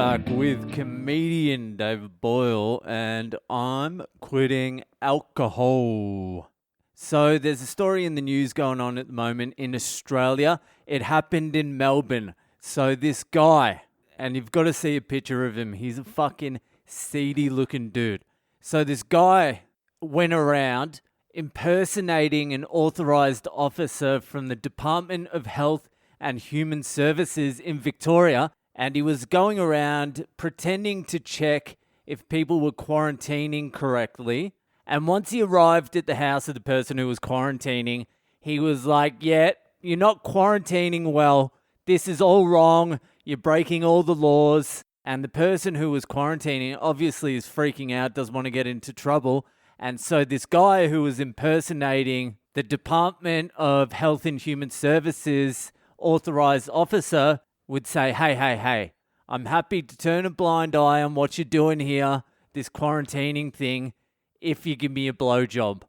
back with comedian David Boyle, and I'm quitting alcohol. So there's a story in the news going on at the moment in Australia. It happened in Melbourne. So this guy, and you've got to see a picture of him. He's a fucking seedy looking dude. So this guy went around impersonating an authorised officer from the Department of Health and Human Services in Victoria, and he was going around pretending to check if people were quarantining correctly. And once he arrived at the house of the person who was quarantining, he was like, yeah, you're not quarantining well. This is all wrong. You're breaking all the laws. And the person who was quarantining obviously is freaking out, doesn't want to get into trouble. And so this guy who was impersonating the Department of Health and Human Services authorized officer would say, hey, I'm happy to turn a blind eye on what you're doing here, this quarantining thing, if you give me a blowjob.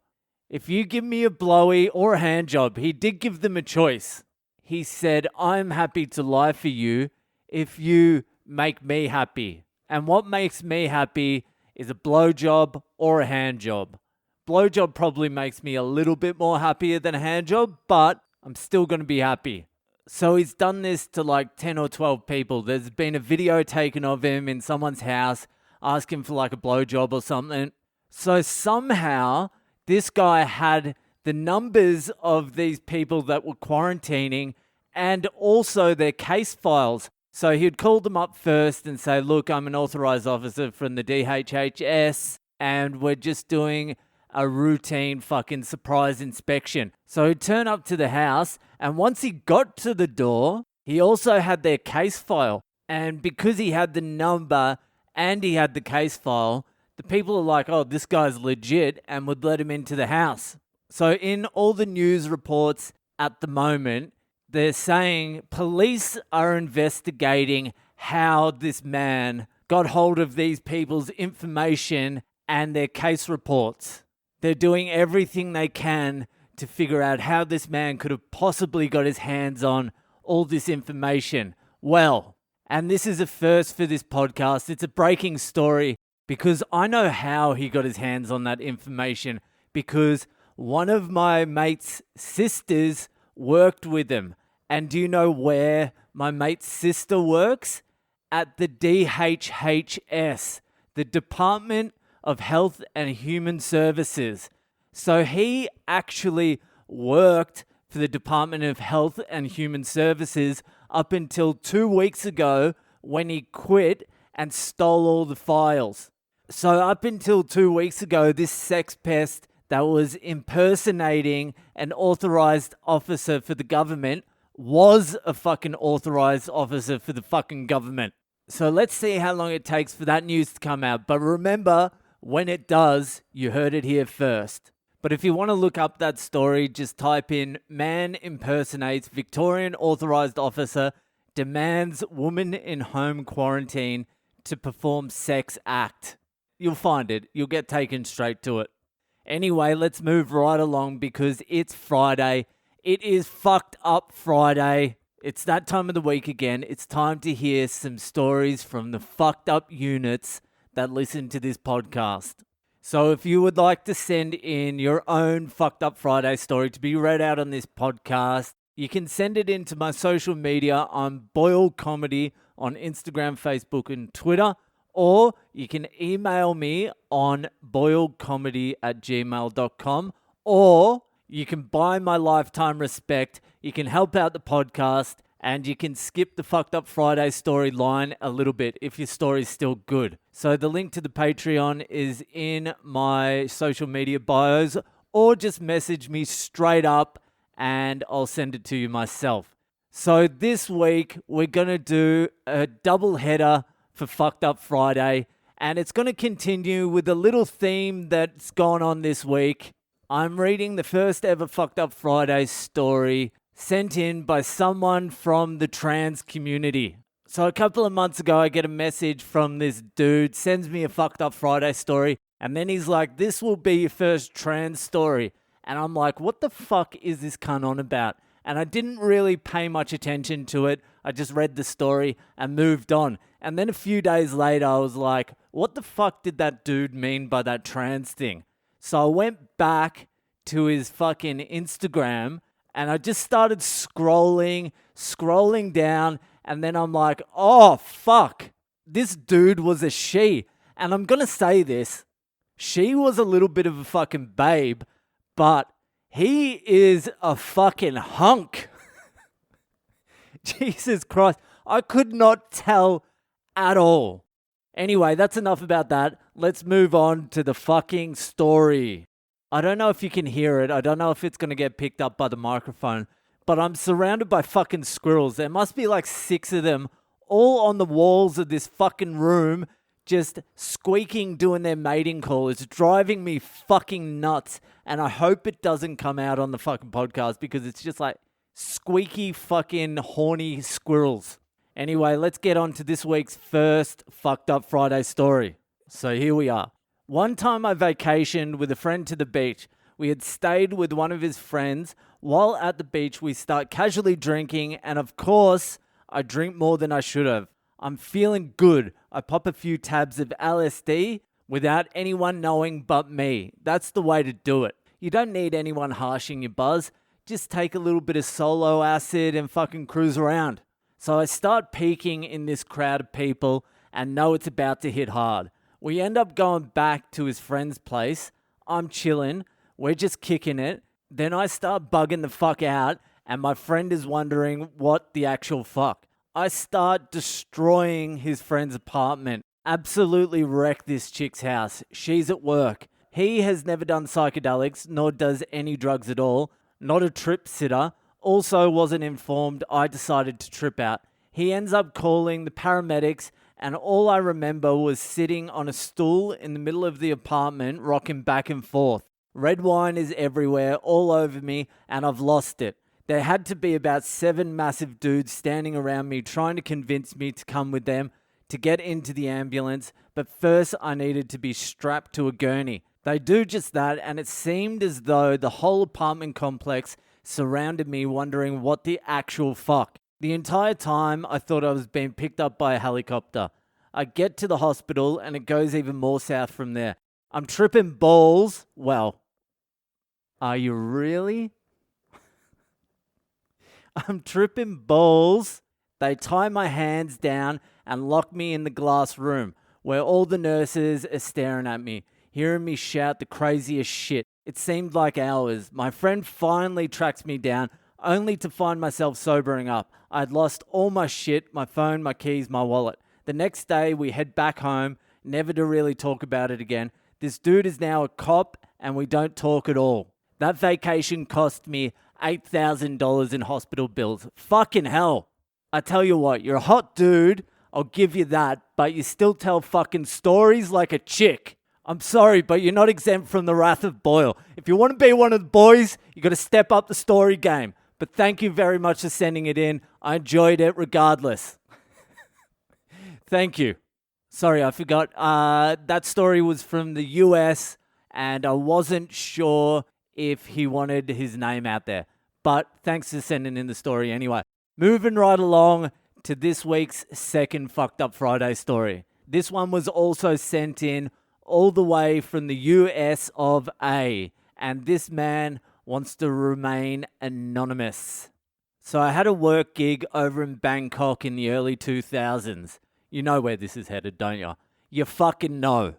If you give me a blowy or a hand job, he did give them a choice. He said, I'm happy to lie for you if you make me happy. And what makes me happy is a blowjob or a hand job. Blowjob probably makes me a little bit more happier than a hand job, but I'm still going to be happy. So he's done this to like 10 or 12 people. There's been a video taken of him in someone's house asking for like a blowjob or something. So somehow this guy had the numbers of these people that were quarantining and also their case files. So he'd call them up first and say, look, I'm an authorized officer from the DHHS and we're just doing a routine fucking surprise inspection. So he'd turn up to the house, and once he got to the door, he also had their case file. And because he had the number and he had the case file, the people are like, oh, this guy's legit, and would let him into the house. So in all the news reports at the moment, they're saying police are investigating how this man got hold of these people's information and their case reports. They're doing everything they can to figure out how this man could have possibly got his hands on all this information. Well, and this is a first for this podcast. It's a breaking story because I know how he got his hands on that information because one of my mate's sisters worked with him. And do you know where my mate's sister works? At the DHHS, the Department of Health and Human Services. So he actually worked for the Department of Health and Human Services up until 2 weeks ago when he quit and stole all the files. So up until 2 weeks ago, this sex pest that was impersonating an authorized officer for the government was a fucking authorized officer for the fucking government. So let's see how long it takes for that news to come out. But remember, when it does, you heard it here first. But if you want to look up that story, just type in man impersonates Victorian authorised officer demands woman in home quarantine to perform sex act. You'll find it. You'll get taken straight to it. Anyway, let's move right along because it's Friday. It is fucked up Friday. It's that time of the week again. It's time to hear some stories from the fucked up units that listen to this podcast. So if you would like to send in your own fucked up Friday story to be read out on this podcast, you can send it into my social media. I'm Boyle Comedy on Instagram, Facebook, and Twitter. Or you can email me on boylecomedy@gmail.com. Or you can buy my lifetime respect. You can help out the podcast. And you can skip the fucked up Friday storyline a little bit if your story's still good. So the link to the Patreon is in my social media bios, or just message me straight up and I'll send it to you myself. So this week we're going to do a double header for Fucked Up Friday, and it's going to continue with a little theme that's gone on this week. I'm reading the first ever Fucked Up Friday story sent in by someone from the trans community. So a couple of months ago, I get a message from this dude, sends me a Fucked Up Friday story, and then he's like, this will be your first trans story. And I'm like, what the fuck is this cunt on about? And I didn't really pay much attention to it. I just read the story and moved on. And then a few days later, I was like, what the fuck did that dude mean by that trans thing? So I went back to his fucking Instagram and I just started scrolling down. And then I'm like, oh, fuck. This dude was a she. And I'm going to say this. She was a little bit of a fucking babe, but he is a fucking hunk. Jesus Christ. I could not tell at all. Anyway, that's enough about that. Let's move on to the fucking story. I don't know if you can hear it. I don't know if it's going to get picked up by the microphone, but I'm surrounded by fucking squirrels. There must be like 6 of them all on the walls of this fucking room, just squeaking, doing their mating call. It's driving me fucking nuts. And I hope it doesn't come out on the fucking podcast because it's just like squeaky fucking horny squirrels. Anyway, let's get on to this week's first Fucked Up Friday story. So here we are. One time I vacationed with a friend to the beach. We had stayed with one of his friends. While at the beach, we start casually drinking, and of course, I drink more than I should have. I'm feeling good. I pop a few tabs of LSD without anyone knowing but me. That's the way to do it. You don't need anyone harshing your buzz. Just take a little bit of solo acid and fucking cruise around. So I start peeking in this crowd of people and know it's about to hit hard. We end up going back to his friend's place. I'm chilling. We're just kicking it. Then I start bugging the fuck out and my friend is wondering what the actual fuck. I start destroying his friend's apartment. Absolutely wreck this chick's house. She's at work. He has never done psychedelics, nor does any drugs at all. Not a trip sitter. Also wasn't informed I decided to trip out. He ends up calling the paramedics, and all I remember was sitting on a stool in the middle of the apartment, rocking back and forth. Red wine is everywhere, all over me, and I've lost it. There had to be about 7 massive dudes standing around me trying to convince me to come with them to get into the ambulance, but first I needed to be strapped to a gurney. They do just that, and it seemed as though the whole apartment complex surrounded me wondering what the actual fuck. The entire time I thought I was being picked up by a helicopter. I get to the hospital and it goes even more south from there. I'm tripping balls. Well, are you really? I'm tripping balls. They tie my hands down and lock me in the glass room where all the nurses are staring at me, hearing me shout the craziest shit. It seemed like hours. My friend finally tracks me down, only to find myself sobering up. I'd lost all my shit, my phone, my keys, my wallet. The next day, we head back home, never to really talk about it again. This dude is now a cop, and we don't talk at all. That vacation cost me $8,000 in hospital bills. Fucking hell. I tell you what, you're a hot dude, I'll give you that, but you still tell fucking stories like a chick. I'm sorry, but you're not exempt from the wrath of Boyle. If you want to be one of the boys, you got to step up the story game. But thank you very much for sending it in. I enjoyed it regardless. Thank you. Sorry, I forgot. That story was from the US, and I wasn't sure if he wanted his name out there. But thanks for sending in the story anyway. Moving right along to this week's second Fucked Up Friday story. This one was also sent in all the way from the US of A. And this man wants to remain anonymous. So I had a work gig over in Bangkok in the early 2000s. You know where this is headed, don't you? You fucking know.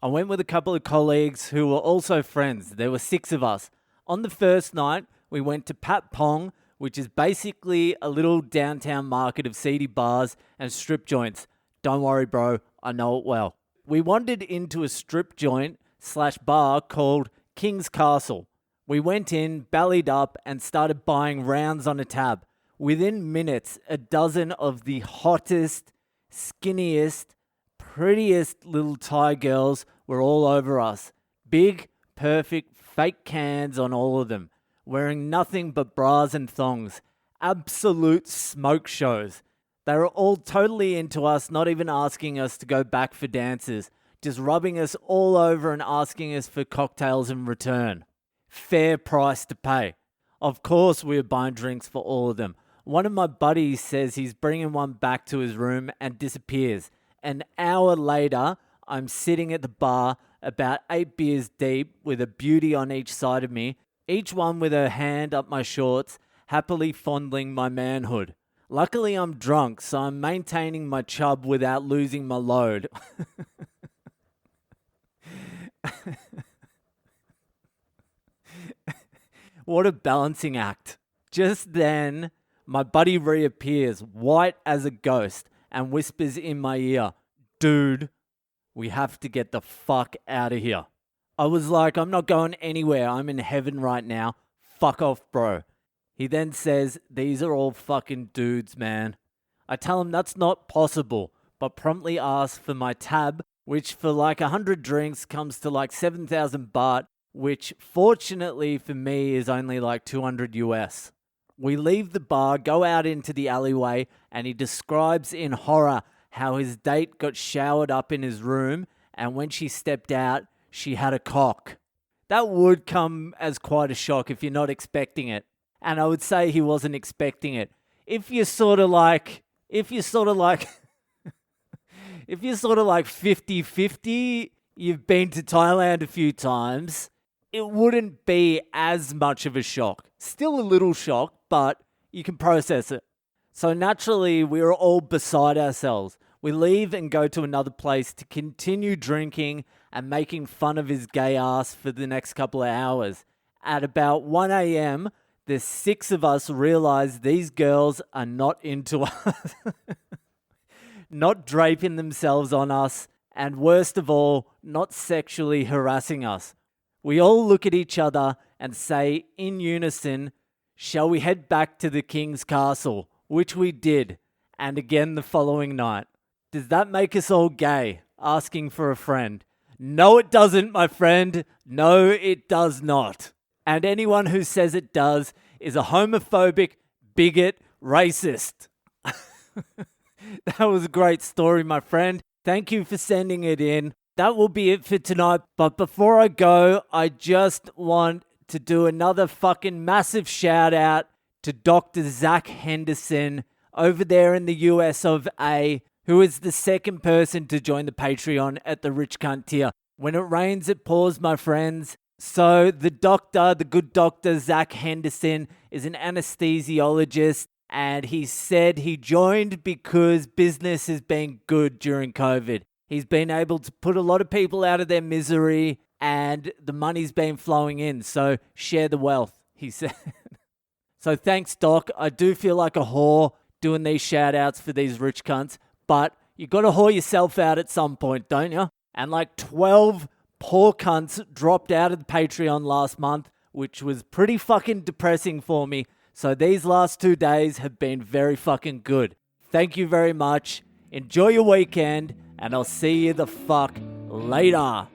I went with a couple of colleagues who were also friends. There were 6 of us. On the first night, we went to Pat Pong, which is basically a little downtown market of seedy bars and strip joints. Don't worry, bro. I know it well. We wandered into a strip joint / bar called King's Castle. We went in, bellied up, and started buying rounds on a tab. Within minutes, a dozen of the hottest, skinniest, prettiest little Thai girls were all over us. Big, perfect, fake cans on all of them. Wearing nothing but bras and thongs. Absolute smoke shows. They were all totally into us, not even asking us to go back for dances. Just rubbing us all over and asking us for cocktails in return. Fair price to pay. Of course we were buying drinks for all of them. One of my buddies says he's bringing one back to his room and disappears. An hour later, I'm sitting at the bar about 8 beers deep with a beauty on each side of me, each one with her hand up my shorts, happily fondling my manhood. Luckily, I'm drunk, so I'm maintaining my chub without losing my load. What a balancing act. Just then, my buddy reappears, white as a ghost, and whispers in my ear, "Dude, we have to get the fuck out of here." I was like, "I'm not going anywhere. I'm in heaven right now. Fuck off, bro." He then says, "These are all fucking dudes, man." I tell him that's not possible, but promptly ask for my tab, which for like 100 drinks comes to like 7,000 baht, which fortunately for me is only like 200 US. We leave the bar, go out into the alleyway, and he describes in horror how his date got showered up in his room, and when she stepped out, she had a cock. That would come as quite a shock if you're not expecting it. And I would say he wasn't expecting it. If you're sort of like 50-50, you've been to Thailand a few times, it wouldn't be as much of a shock. Still a little shock, but you can process it. So naturally, we are all beside ourselves. We leave and go to another place to continue drinking and making fun of his gay ass for the next couple of hours. At about 1 a.m., the 6 of us realize these girls are not into us, not draping themselves on us, and worst of all, not sexually harassing us. We all look at each other and say in unison, "Shall we head back to the King's Castle?" Which we did, and again the following night. Does that make us all gay? Asking for a friend. No, it doesn't, my friend. No, it does not. And anyone who says it does is a homophobic, bigot, racist. That was a great story, my friend. Thank you for sending it in. That will be it for tonight. But before I go, I just want to do another fucking massive shout out to Dr. Zach Henderson over there in the US of A, who is the second person to join the Patreon at the Rich Cunt tier. When it rains, it pours, my friends. So the good doctor, Zach Henderson, is an anesthesiologist, and he said he joined because business has been good during COVID. He's been able to put a lot of people out of their misery, and the money's been flowing in. So share the wealth, he said. So thanks, Doc. I do feel like a whore doing these shout outs for these rich cunts, but you got to whore yourself out at some point, don't you? And like 12 poor cunts dropped out of the Patreon last month, which was pretty fucking depressing for me. So these last 2 days have been very fucking good. Thank you very much. Enjoy your weekend, and I'll see you the fuck later.